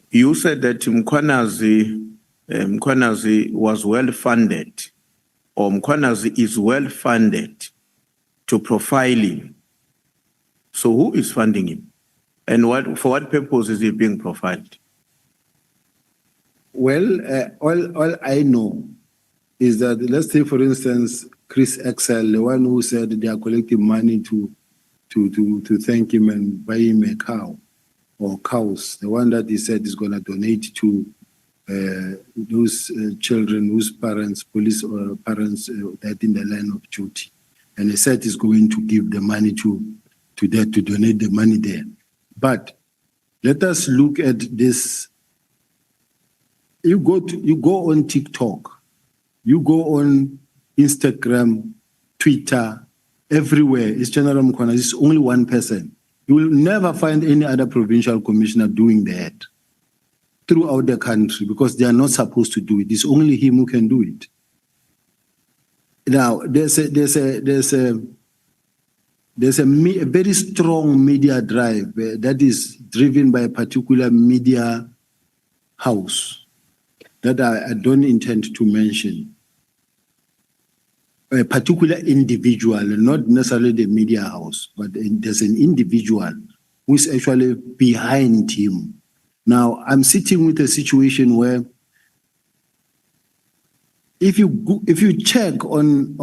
You said that Mkwanazi was well funded, or Mkwanazi is well funded to profiling. So who is funding him? And for what purpose is he being profiled? Well, all I know is that, let's say, for instance, Chris Excel, the one who said they are collecting money to thank him and buy him a cow or cows, the one that he said is going to donate to those children whose parents, police or parents, died in the line of duty. And he said he's going to give the money to donate the money there. But let us look at this. You go on TikTok, you go on Instagram, Twitter, everywhere. It's General Mkwanazi. It's only one person. You will never find any other provincial commissioner doing that throughout the country, because they are not supposed to do it. It's only him who can do it. Now, there's a very strong media drive that is driven by a particular media house that I don't intend to mention. A particular individual, not necessarily the media house, but there's an individual who is actually behind him. Now, I'm sitting with a situation where if you check on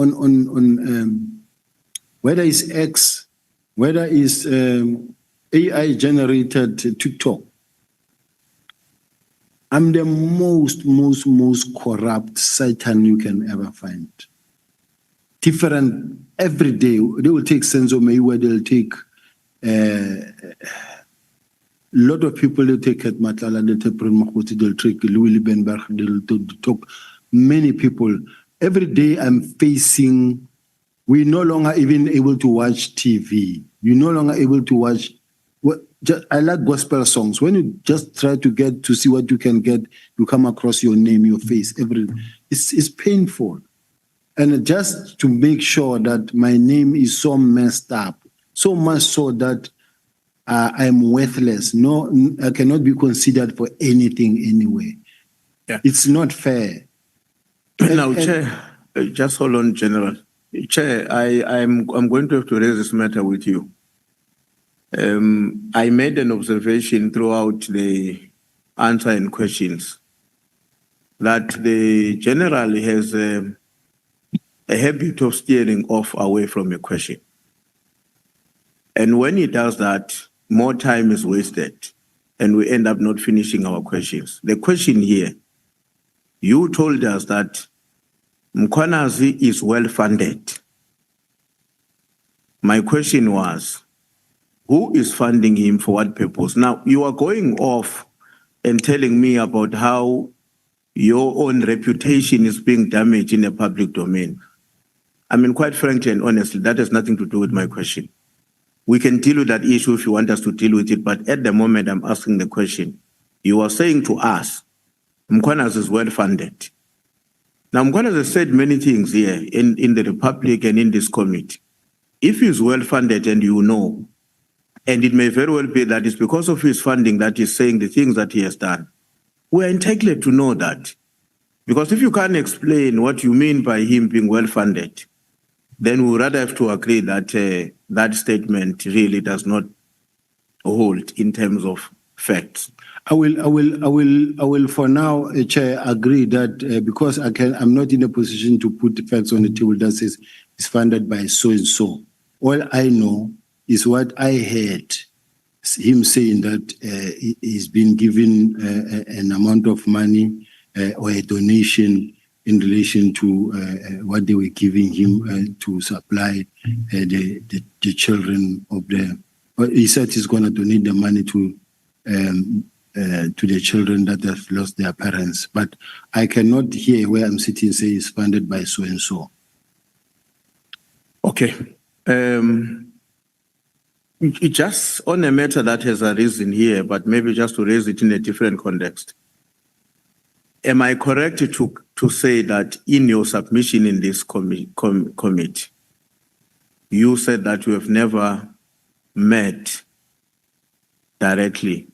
whether it's X, whether it's AI generated TikTok, I'm the most corrupt Satan you can ever find. Different every day. They will take Senzo Meyiwa, they'll take a lot of people, they'll take Ket Matlala, they'll take Pren Makoti, they'll take Louis Liebenberg, they'll talk many people. Every day I'm facing, we're no longer even able to watch TV. You're no longer able to watch. I like gospel songs. When you just try to see what you can get, you come across your name, your face, everything. It's painful. And just to make sure that my name is so messed up, so much so that I'm worthless. No, I cannot be considered for anything anyway. Yeah. It's not fair. Now, Chair, just hold on, General. Chair, I'm going to have to raise this matter with you. I made an observation throughout the answer and questions that the general has a habit of steering off away from a question. And when he does that, more time is wasted and we end up not finishing our questions. The question here, you told us that Mkwanazi is well funded. My question was, who is funding him for what purpose? Now, you are going off and telling me about how your own reputation is being damaged in the public domain. I mean, quite frankly and honestly, that has nothing to do with my question. We can deal with that issue if you want us to deal with it, but at the moment I'm asking the question. You are saying to us, Mkwanazi is well funded. Now, Mkwanazi said many things here in the Republic and in this committee. If he's well funded and you know, and it may very well be that it's because of his funding that he's saying the things that he has done, we're entitled to know that. Because if you can't explain what you mean by him being well funded, then we would rather have to agree that that statement really does not hold in terms of facts. I will for now, Chair, agree that because I'm not in a position to put the facts on the table that says it's funded by so and so. All I know is what I heard him saying that he's been given an amount of money or a donation in relation to what they were giving him to supply the children of the. He said he's going to donate the money to the children that have lost their parents. But I cannot hear where I'm sitting say it's funded by so and so. Okay. Just on a matter that has arisen here, but maybe just to raise it in a different context. Am I correct to say that in your submission in this committee, you said that you have never met directly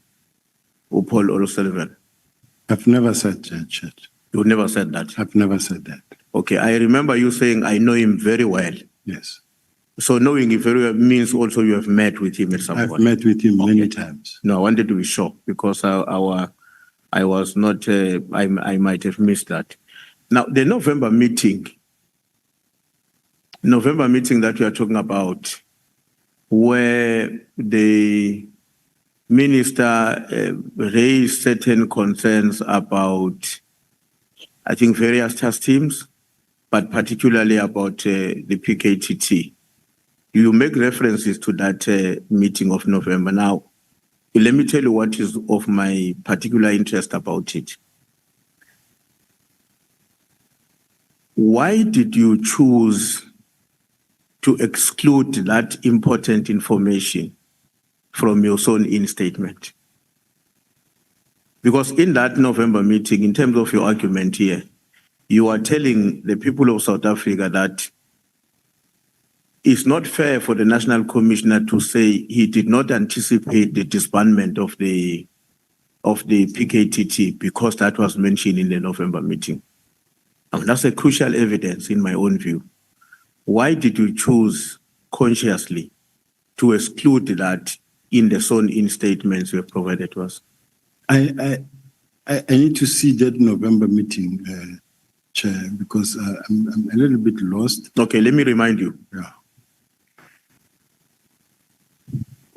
Paul O'Sullivan. I've never said that, Chair. You never said that. I've never said that. Okay, I remember you saying, I know him very well. Yes. So knowing him very well means also you have met with him at some I've point. met with him many times. No, I wanted to be sure because I was not, I might have missed that. Now, the November meeting that we are talking about, where the minister raised certain concerns about, I think, various task teams, but particularly about the PKTT. You make references to that meeting of November. Now, let me tell you what is of my particular interest about it. Why did you choose to exclude that important information from your sworn-in statement? Because in that November meeting, in terms of your argument here, you are telling the people of South Africa that it's not fair for the National Commissioner to say he did not anticipate the disbandment of the PKTT because that was mentioned in the November meeting. And that's a crucial evidence in my own view. Why did you choose consciously to exclude that in the sworn-in statements you have provided to us? I need to see that November meeting, Chair, because I'm a little bit lost. Okay, let me remind you. Yeah.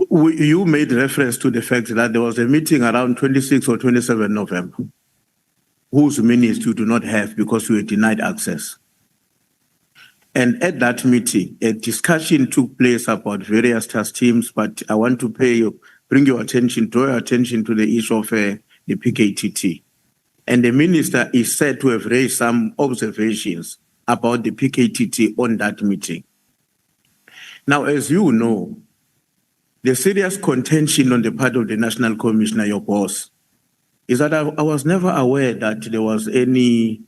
You made reference to the fact that there was a meeting around 26 or 27 November, whose minutes you do not have because you were denied access. And at that meeting, a discussion took place about various task teams, but I want to draw your attention to the issue of the PKTT. And the minister is said to have raised some observations about the PKTT on that meeting. Now, as you know, the serious contention on the part of the National Commissioner, your boss, is that I was never aware that there was any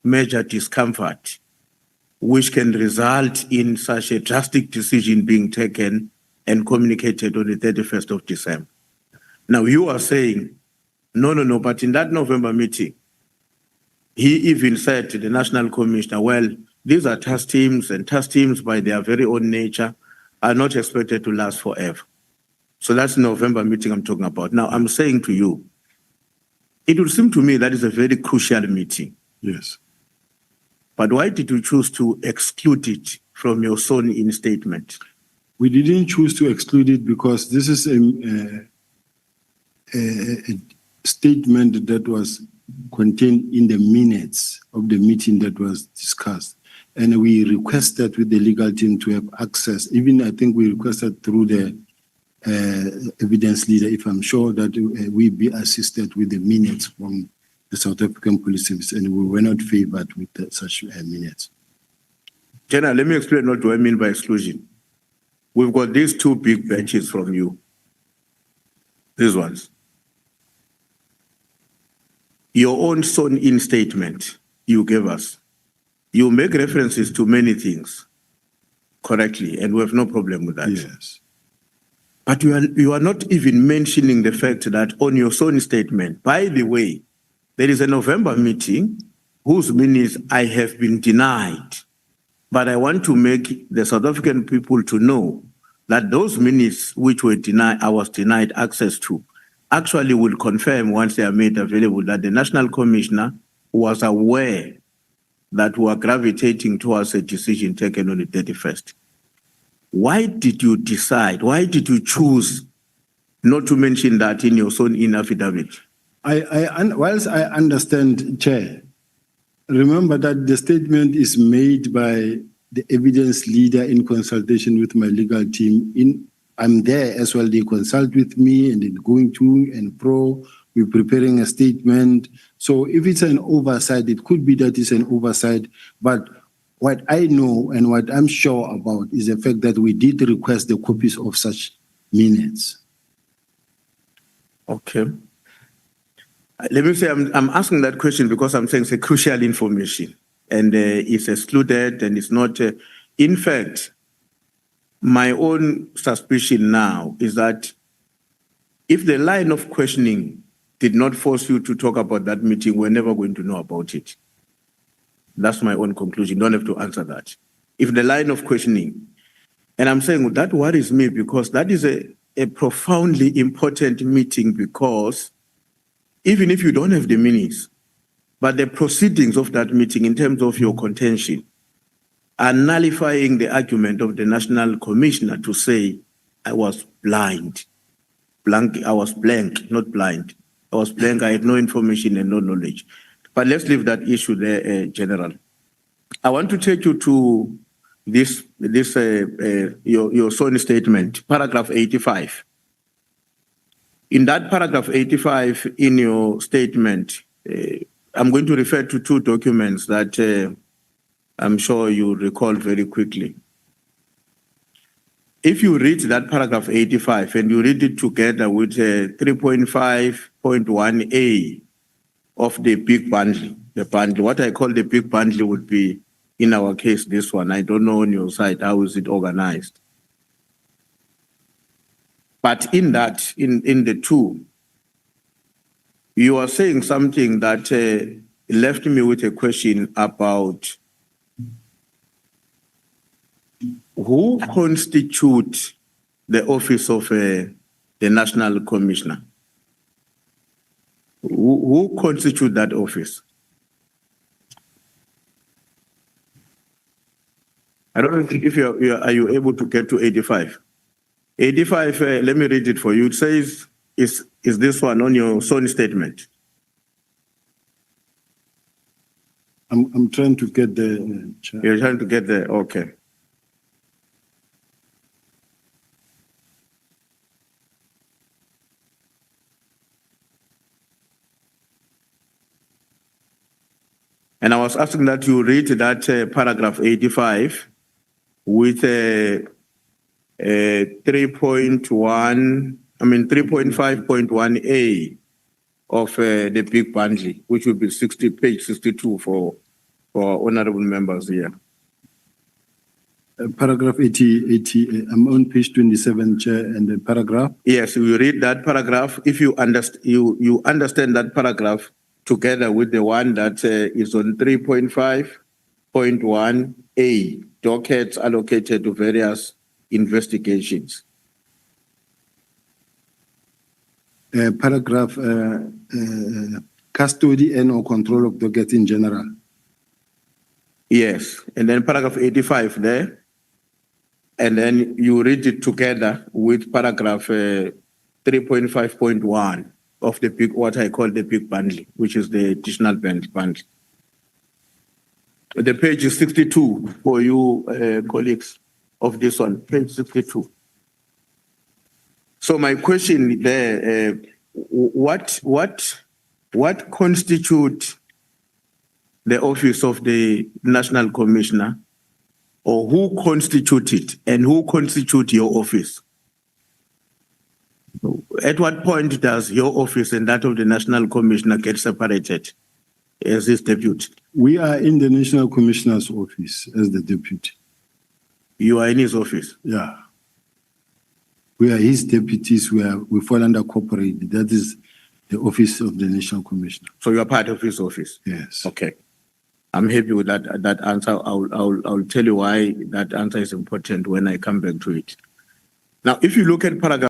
major discomfort which can result in such a drastic decision being taken and communicated on the 31st of December. Now, you are saying, no, but in that November meeting, he even said to the National Commissioner, well, these are task teams, and task teams by their very own nature are not expected to last forever. So that's the November meeting I'm talking about. Now, I'm saying to you, it would seem to me that is a very crucial meeting. Yes. But why did you choose to exclude it from your sworn-in statement? We didn't choose to exclude it because this is a statement that was contained in the minutes of the meeting that was discussed. And we requested with the legal team to have access. Even I think we requested through the evidence leader, if I'm sure that we be assisted with the minutes from the South African Police Service, and we were not favored with such minutes. General, let me explain what do I mean by exclusion. We've got these two big batches from you. These ones. Your own sworn-in statement you gave us. You make references to many things correctly, and we have no problem with that. Yes. But you are not even mentioning the fact that on your sworn statement, by the way, there is a November meeting whose minutes I have been denied. But I want to make the South African people to know that those minutes which were denied, I was denied access to, actually will confirm once they are made available that the National Commissioner was aware that we are gravitating towards a decision taken on the 31st. Why did you choose not to mention that in your sworn-in affidavit? Whilst I understand, Chair, remember that the statement is made by the evidence leader in consultation with my legal team. I'm there as well. They consult with me and then going to and pro. We're preparing a statement. So if it's an oversight, it could be that it's an oversight. But what I know and what I'm sure about is the fact that we did request the copies of such minutes. Okay. Let me say I'm asking that question because I'm saying it's a crucial information and it's excluded and it's not. In fact, my own suspicion now is that if the line of questioning did not force you to talk about that meeting, we're never going to know about it. That's my own conclusion. You don't have to answer that. If the line of questioning, and I'm saying that worries me because that is a profoundly important meeting, because even if you don't have the minutes, but the proceedings of that meeting in terms of your contention are nullifying the argument of the National Commissioner to say, I was blind. I was blank, not blind. I was blank, I had no information and no knowledge. But let's leave that issue there, General. I want to take you to your sworn statement, paragraph 85. In that paragraph 85 in your statement, I'm going to refer to two documents that I'm sure you recall very quickly. If you read that paragraph 85 and you read it together with 3.5.1a of the big bundle, what I call the big bundle would be, in our case, this one. I don't know on your side, how is it organized? But in that, in the two, you are saying something that left me with a question about who constitutes the office of the National Commissioner? Who constitutes that office? I don't know if are you able to get to 85? 85, let me read it for you. It says, is this one on your sworn statement? I'm trying to get the... You're trying to get the, okay. And I was asking that you read that paragraph 85 with 3.5.1a of the big bundle, which will be page 62 for honorable members here. Paragraph 80, I'm on page 27, Chair, and the paragraph. Yes, you read that paragraph. If you understand that paragraph together with the one that is on 3.5.1a, dockets allocated to various investigations. Paragraph custody and or control of dockets in general. Yes, and then paragraph 85 there. And then you read it together with paragraph 3.5.1 of the big, what I call the big bundle, which is the additional bundle. The page is 62 for you colleagues of this one, page 62. So my question there, what constitutes the office of the National Commissioner, or who constitutes it, and who constitutes your office? At what point does your office and that of the National Commissioner get separated as his deputy? We are in the National Commissioner's office as the deputy. You are in his office? Yeah. We are his deputies. We fall under corporate. That is the office of the National Commissioner. So you are part of his office? Yes. Okay. I'm happy with that answer. I'll tell you why that answer is important when I come back to it. Now, if you look at paragraph